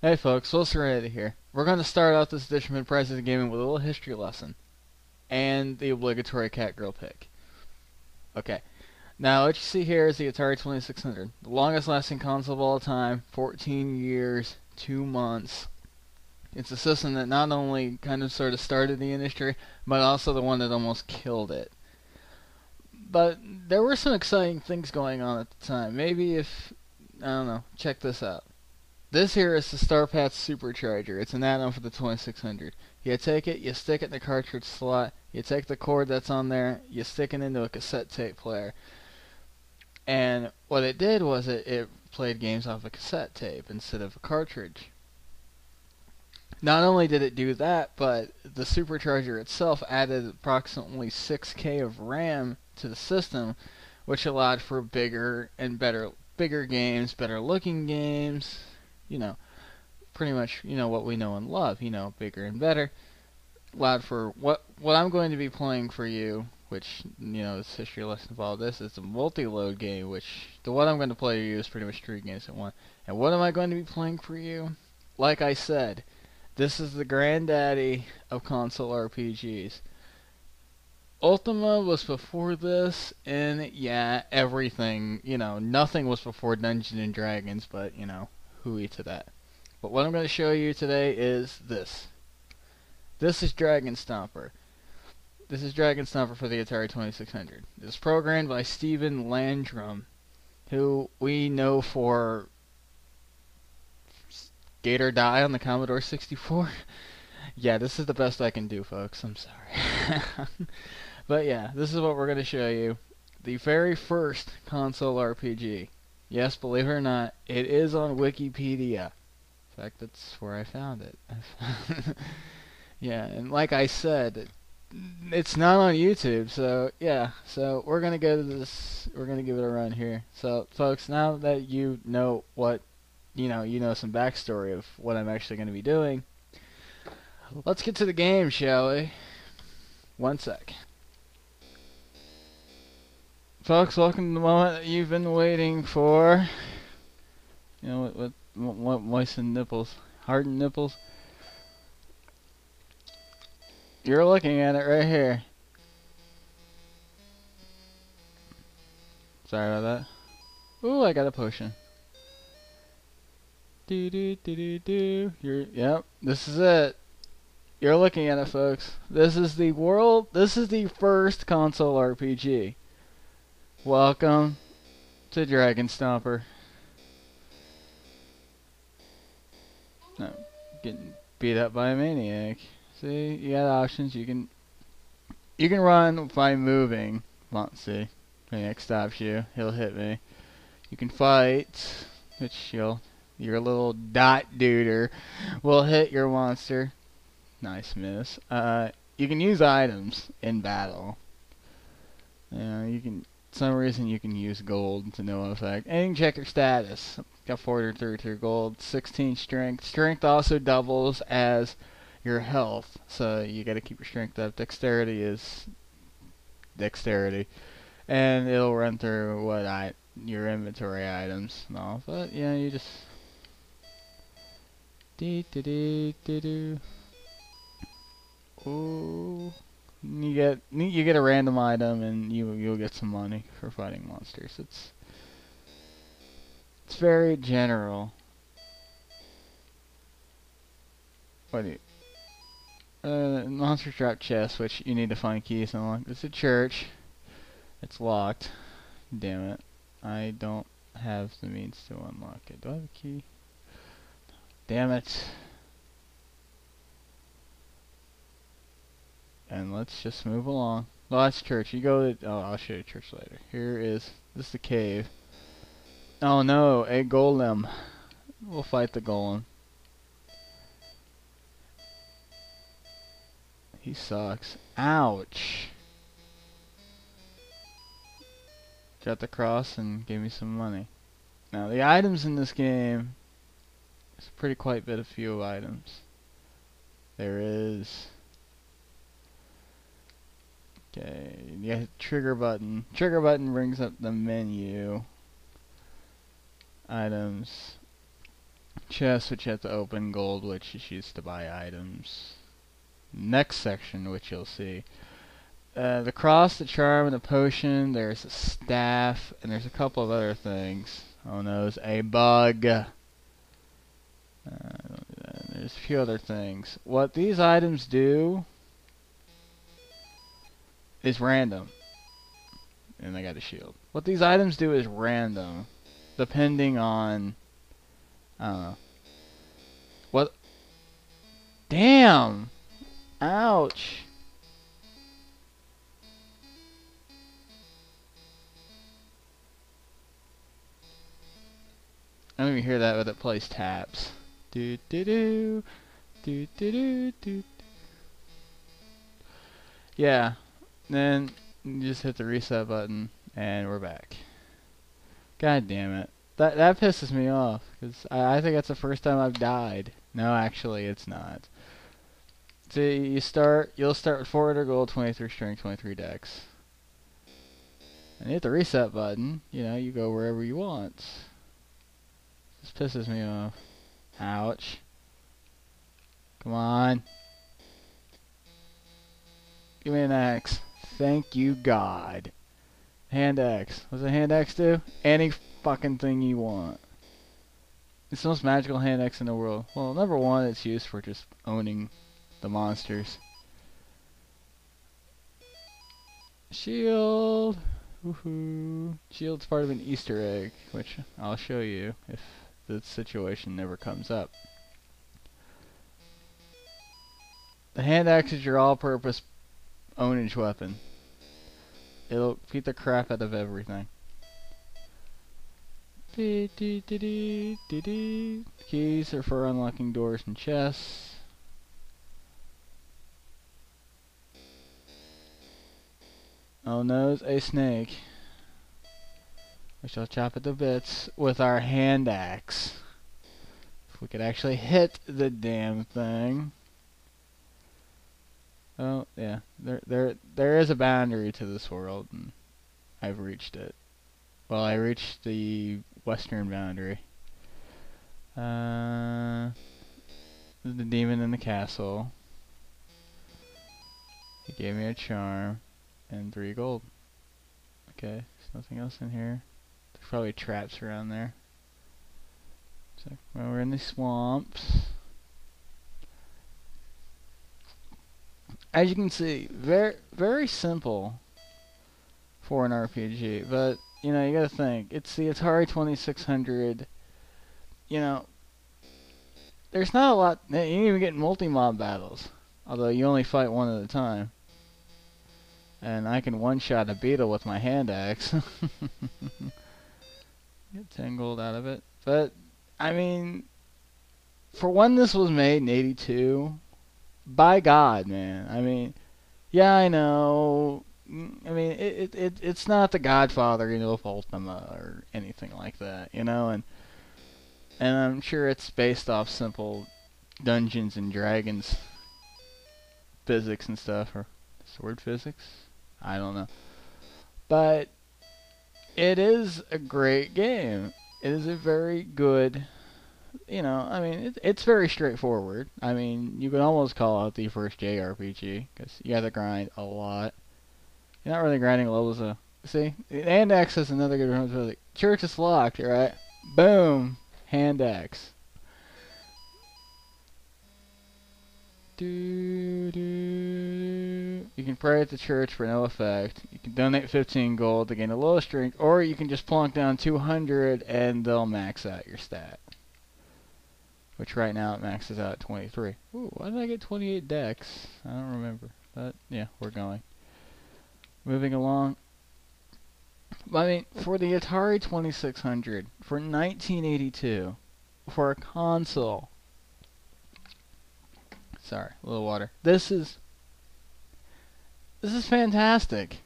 Hey folks, WillSerenity here. We're going to start out this edition of Prices of Gaming with a little history lesson and the obligatory cat girl pick. Okay, now what you see here is the Atari 2600, the longest lasting console of all time, 14 years, 2 months. It's a system that not only kind of sort of started the industry, but also the one that almost killed it. But there were some exciting things going on at the time. Maybe if, I don't know, check this out. This here is the StarPath Supercharger. It's an add-on for the 2600. You take it, you stick it in the cartridge slot, you take the cord that's on there, you stick it into a cassette tape player. And what it did was it played games off a cassette tape instead of a cartridge. Not only did it do that, but the Supercharger itself added approximately 6K of RAM to the system, which allowed for bigger games, better looking games. You know, pretty much, what we know and love, bigger and better. Allowed for what I'm going to be playing for you, which, this history lesson of all this is a multi-load game, which the one I'm going to play for you is pretty much 3 games at one. And what am I going to be playing for you? Like I said, this is the granddaddy of console RPGs. Ultima was before this, and yeah, everything, nothing was before Dungeons and Dragons, but, hooey to that. But what I'm going to show you today is this. This is Dragonstomper. This is Dragonstomper for the Atari 2600. It's programmed by Stephen Landrum, who we know for Skate or Die on the Commodore 64. Yeah, this is the best I can do, folks. I'm sorry. But yeah, this is what we're going to show you. The very first console RPG. Yes, believe it or not, it is on Wikipedia. In fact, that's where I found it. Yeah, and like I said, it's not on YouTube, so yeah. So we're gonna go to this. We're gonna give it a run here. So, folks, now that you know what, you know some backstory of what I'm actually gonna be doing. Let's get to the game, shall we? One sec. Folks, welcome to the moment that you've been waiting for. What moistened nipples, hardened nipples. You're looking at it right here. Sorry about that. Ooh, I got a potion. Yep, this is it. You're looking at it, folks. This is the first console RPG. Welcome to Dragonstomper. No, getting beat up by a maniac. See, you got options. You can run by moving. See, maniac stops you. He'll hit me. You can fight, which your little dot duder will hit your monster. Nice miss. You can use items in battle. You can. For some reason you can use gold to no effect. And you can check your status. Got 433 gold, 16 strength. Strength also doubles as your health, so you gotta keep your strength up. Dexterity is dexterity. And it'll run through your inventory items and all. But yeah, you just Ooh. You get a random item and you'll get some money for fighting monsters. It's very general. What do you monsters drop chests, which you need to find keys and unlock. It's a church. It's locked. Damn it. I don't have the means to unlock it. Do I have a key? Damn it. And let's just move along. Well, that's church. You go to... Oh, I'll show you church later. This is the cave. Oh no, a golem. We'll fight the golem. He sucks. Ouch. Got the cross and gave me some money. Now, the items in this game... It's quite a bit of few items. There is... Okay, you hit trigger button. Trigger button brings up the menu. Items. chest, which you have to open, gold, which is used to buy items. Next section, which you'll see. The cross, the charm, and the potion. There's a staff, and there's a couple of other things. Oh no, there's a bug. There's a few other things. What these items do is random. And I got a shield. What these items do is random, depending on, I don't know. What? Damn! Ouch! I don't even hear that, but it plays taps. Do do do, do do do do. Yeah. Then you just hit the reset button, and we're back. God damn it. That pisses me off, because I think that's the first time I've died. No, actually, it's not. So you'll start with 400 gold, 23 strength, 23 dex. And you hit the reset button, you know, you go wherever you want. This pisses me off. Ouch. Come on. Give me an X. Thank you, God. Hand X. What's a hand X do? Any fucking thing you want. It's the most magical hand X in the world. Well, number one, it's used for just owning the monsters. Shield. Woohoo. Shield's part of an Easter egg, which I'll show you if the situation never comes up. The hand axe is your all-purpose ownage weapon. It'll beat the crap out of everything. Keys are for unlocking doors and chests. Oh no, it's a snake. We shall chop it to bits with our hand axe. If we could actually hit the damn thing. Oh yeah, there is a boundary to this world, and I've reached it. Well, I reached the western boundary. The demon in the castle. He gave me a charm and 3 gold. Okay, there's nothing else in here. There's probably traps around there. So, well, we're in the swamps. As you can see, very simple for an RPG, but you know, you gotta think, it's the Atari 2600. You know, there's not a lot. You ain't even get multi-mob battles, although you only fight one at a time. And I can one-shot a beetle with my hand axe. Get 10 gold out of it. But I mean, for when this was made in '82. By God, man. I mean, yeah, I know. I mean, it's not The Godfather, you know, of Ultima or anything like that, you know, and I'm sure it's based off simple Dungeons and Dragons physics and stuff, or sword physics. I don't know, but it is a great game. It is a very good. You know, I mean, it's very straightforward. I mean, you could almost call it the first JRPG, because you have to grind a lot. You're not really grinding levels, though. See? Hand axe is another good one. Church is locked, right? Boom! Hand axe. You can pray at the church for no effect. You can donate 15 gold to gain a low strength, or you can just plonk down 200 and they'll max out your stat. Which right now it maxes out at 23. Ooh, why did I get 28 dex? I don't remember. But yeah, we're going. Moving along. I mean, for the Atari 2600, for 1982, for a console. Sorry, a little water. This is fantastic.